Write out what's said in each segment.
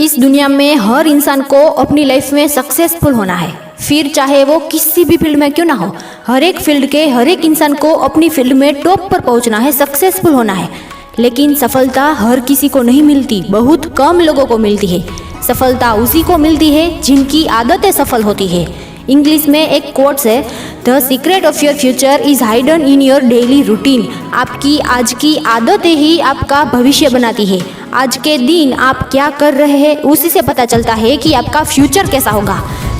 इस दुनिया में हर इंसान को अपनी लाइफ में सक्सेसफुल होना है, फिर चाहे वो किसी भी फील्ड में क्यों ना हो। हर एक फील्ड के हर एक इंसान को अपनी फील्ड में टॉप पर पहुंचना है, सक्सेसफुल होना है। लेकिन सफलता हर किसी को नहीं मिलती, बहुत कम लोगों को मिलती है। सफलता उसी को मिलती है जिनकी आदतें सफल होती है। इंग्लिश में एक कोट्स है, the secret of your future is hidden in your daily routine. आपकी आज की आदतें ही आपका भविष्य बनाती है। आज के दिन आप क्या कर रहे हैं उसी से पता चलता है कि आपका फ्यूचर कैसा होगा,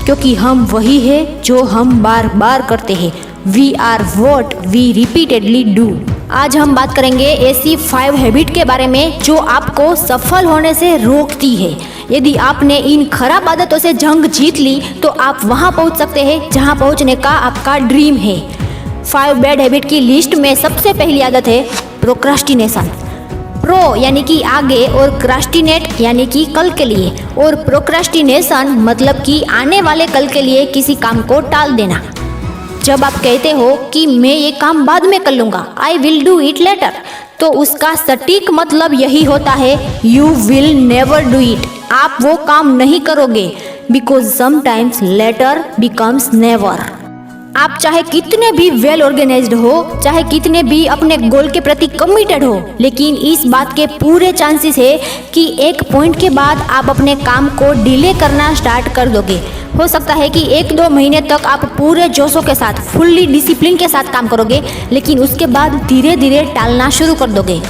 क्योंकि हम वही है जो हम बार बार करते हैं। We are what we repeatedly do. आज हम बात करेंगे ऐसी 5 हैबिट के बारे में जो आपको सफल होने से रोकती है। यदि आपने इन खराब आदतों से जंग जीत ली तो आप वहां पहुंच सकते हैं जहां पहुंचने का आपका ड्रीम है। 5 बैड हैबिट की लिस्ट में सबसे पहली आदत है प्रोक्रास्टिनेशन। प्रो यानी कि आगे और क्रास्टिनेट यानी कि कल के लिए, और प्रोक्रास्टिनेशन मतलब कि आने वाले कल के लिए किसी काम को टाल देना। जब आप कहते हो कि मैं ये काम बाद में कर लूँगा, I will do it later, तो उसका सटीक मतलब यही होता है, you will never do it. आप वो काम नहीं करोगे, because sometimes letter becomes never. आप चाहे कितने भी वेल ऑर्गेनाइज्ड हो, चाहे कितने भी अपने गोल के प्रति कमिटेड हो, लेकिन इस बात के पूरे चांसेस है कि एक पॉइंट के बाद आप अपने काम को डिले करना स्टार्ट कर दोगे। हो सकता है कि 1-2 महीने तक आप पूरे जोशों के साथ, फुल्ली डिसिप्लिन के साथ काम करोगे, लेकिन उसके बाद धीरे धीरे टालना शुरू कर दोगे।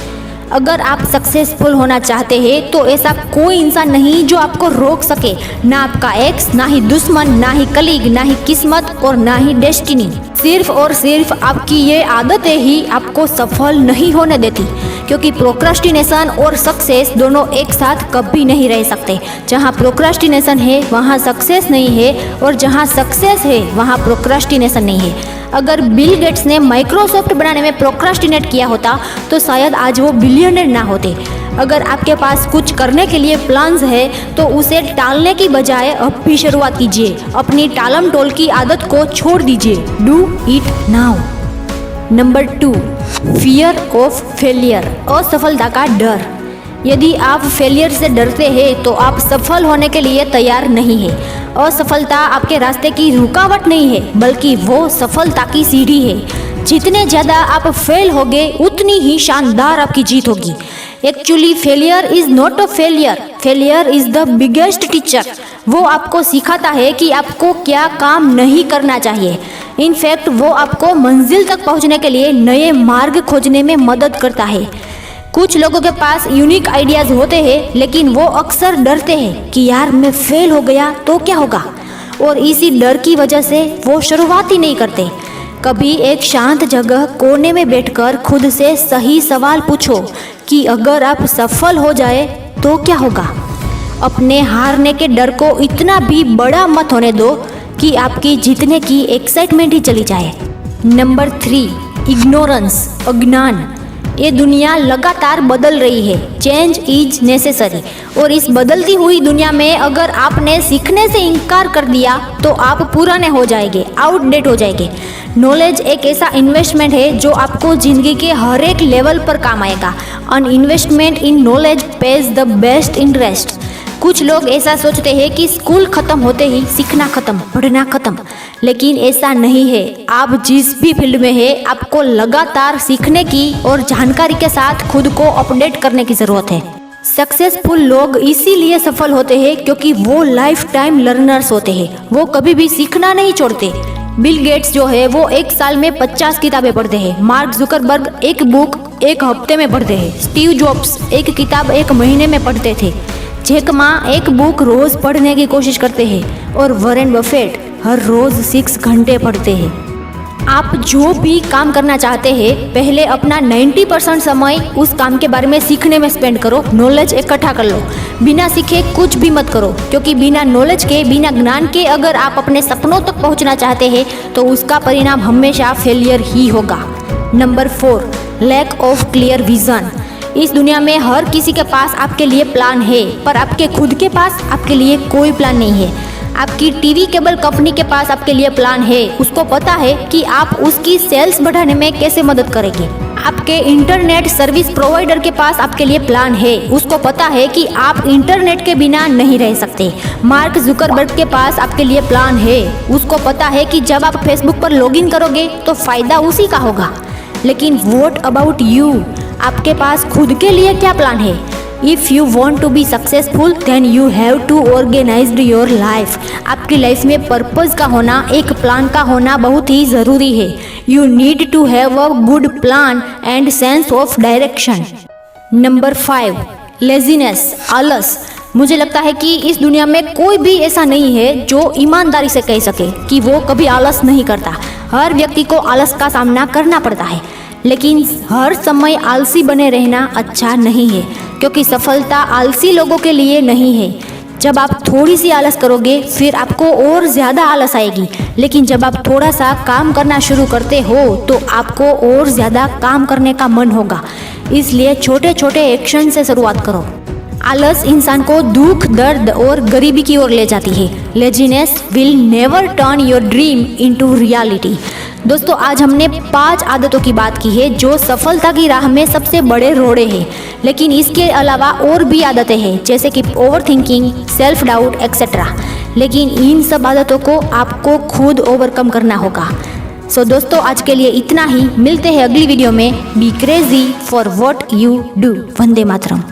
अगर आप सक्सेसफुल होना चाहते हैं तो ऐसा कोई इंसान नहीं जो आपको रोक सके, ना आपका एक्स, ना ही दुश्मन, ना ही कलीग, ना ही किस्मत और ना ही डेस्टिनी। सिर्फ और सिर्फ आपकी ये आदतें ही आपको सफल नहीं होने देती, क्योंकि प्रोक्रास्टिनेशन और सक्सेस दोनों एक साथ कभी नहीं रह सकते। जहाँ प्रोक्रास्टिनेशन है वहाँ सक्सेस नहीं है, और जहाँ सक्सेस है वहाँ प्रोक्रास्टिनेशन नहीं है। अगर बिल गेट्स ने माइक्रोसॉफ्ट बनाने में प्रोक्रास्टिनेट किया होता तो शायद आज वो बिलियनर ना होते। अगर आपके पास कुछ करने के लिए प्लान्स है तो उसे टालने की बजाय अब भी शुरुआत कीजिए। अपनी टालम टोल की आदत को छोड़ दीजिए। Do it now. Number 2, fear of failure, असफलता का डर। यदि आप फेलियर से डरते हैं तो आप सफल होने के लिए तैयार नहीं है। असफलता आपके रास्ते की रुकावट नहीं है, बल्कि वो सफलता की सीढ़ी है। जितने ज़्यादा आप फेल होगे उतनी ही शानदार आपकी जीत होगी। Actually failure is not a failure, failure is the biggest teacher. वो आपको सिखाता है कि आपको क्या काम नहीं करना चाहिए। इनफैक्ट वो आपको मंजिल तक पहुंचने के लिए नए मार्ग खोजने में मदद करता है। कुछ लोगों के पास यूनिक आइडियाज होते हैं, लेकिन वो अक्सर डरते हैं कि यार मैं फेल हो गया तो क्या होगा, और इसी डर की वजह से वो शुरुआत ही नहीं करते। कभी एक शांत जगह कोने में बैठकर खुद से सही सवाल पूछो कि अगर आप सफल हो जाए तो क्या होगा। अपने हारने के डर को इतना भी बड़ा मत होने दो कि आपकी जीतने की एक्साइटमेंट ही चली जाए। नंबर 3, इग्नोरेंस, अज्ञान। ये दुनिया लगातार बदल रही है, चेंज इज नेसेसरी, और इस बदलती हुई दुनिया में अगर आपने सीखने से इनकार कर दिया तो आप पुराने हो जाएंगे, आउटडेट हो जाएंगे। नॉलेज एक ऐसा इन्वेस्टमेंट है जो आपको जिंदगी के हर एक लेवल पर काम आएगा। An investment in knowledge page the best interest. कुछ लोग ऐसा सोचते हैं कि स्कूल खत्म होते ही सीखना खत्म, पढ़ना खत्म, लेकिन ऐसा नहीं है। आप जिस भी फील्ड में है, आपको लगातार सीखने की और जानकारी के साथ खुद को अपडेट करने की ज़रूरत है। सक्सेसफुल लोग इसीलिए सफल होते हैं क्योंकि वो लाइफ टाइम लर्नर्स होते हैं। वो कभी भी सीखना नहीं छोड़ते। बिल गेट्स जो है वो एक साल में 50 किताबें पढ़ते हैं। मार्क जुकरबर्ग एक बुक एक हफ्ते में पढ़ते हैं। स्टीव जॉब्स एक किताब 1 महीने में पढ़ते थे। जैक मा एक बुक रोज पढ़ने की कोशिश करते हैं, और वॉरेन बफेट हर रोज 6 घंटे पढ़ते हैं। आप जो भी काम करना चाहते हैं, पहले अपना 90% समय उस काम के बारे में सीखने में स्पेंड करो। नॉलेज इकट्ठा कर लो। बिना सीखे कुछ भी मत करो, क्योंकि बिना नॉलेज के, बिना ज्ञान के अगर आप अपने सपनों तक पहुंचना चाहते हैं तो उसका परिणाम हमेशा फेलियर ही होगा। Number 4, lack of clear vision. इस दुनिया में हर किसी के पास आपके लिए प्लान है, पर आपके खुद के पास आपके लिए कोई प्लान नहीं है। आपकी टीवी केबल कंपनी के पास आपके लिए प्लान है। उसको पता है कि आप उसकी सेल्स बढ़ाने में कैसे मदद करेंगे। आपके इंटरनेट सर्विस प्रोवाइडर के पास आपके लिए प्लान है, उसको पता है कि आप इंटरनेट के बिना नहीं रह सकते। मार्क जुकरबर्ग के पास आपके लिए प्लान है, उसको पता है कि जब आप फेसबुक पर लॉगिन करोगे तो फायदा उसी का होगा। लेकिन व्हाट अबाउट यू, आपके पास खुद के लिए क्या प्लान है? If you want to be successful then you have to organise your life. आपकी लाइफ में पर्पज़ का होना, एक प्लान का होना बहुत ही ज़रूरी है। You need to have a good plan and sense of direction. Number 5, laziness, आलस। मुझे लगता है कि इस दुनिया में कोई भी ऐसा नहीं है जो ईमानदारी से कह सके कि वो कभी आलस नहीं करता। हर व्यक्ति को आलस का सामना करना पड़ता है, लेकिन हर समय आलसी बने रहना अच्छा नहीं है, क्योंकि सफलता आलसी लोगों के लिए नहीं है। जब आप थोड़ी सी आलस करोगे फिर आपको और ज़्यादा आलस आएगी, लेकिन जब आप थोड़ा सा काम करना शुरू करते हो तो आपको और ज़्यादा काम करने का मन होगा। इसलिए छोटे छोटे एक्शन से शुरुआत करो। आलस इंसान को दुख, दर्द और गरीबी की ओर ले जाती है। Laziness will never turn your dream into reality. दोस्तों, आज हमने 5 आदतों की बात की है जो सफलता की राह में सबसे बड़े रोड़े हैं, लेकिन इसके अलावा और भी आदतें हैं जैसे कि over thinking, self doubt etcetera. लेकिन इन सब आदतों को आपको खुद ओवरकम करना होगा। सो दोस्तों, आज के लिए इतना ही। मिलते हैं अगली वीडियो में। Be crazy for what you do. Vande Mataram.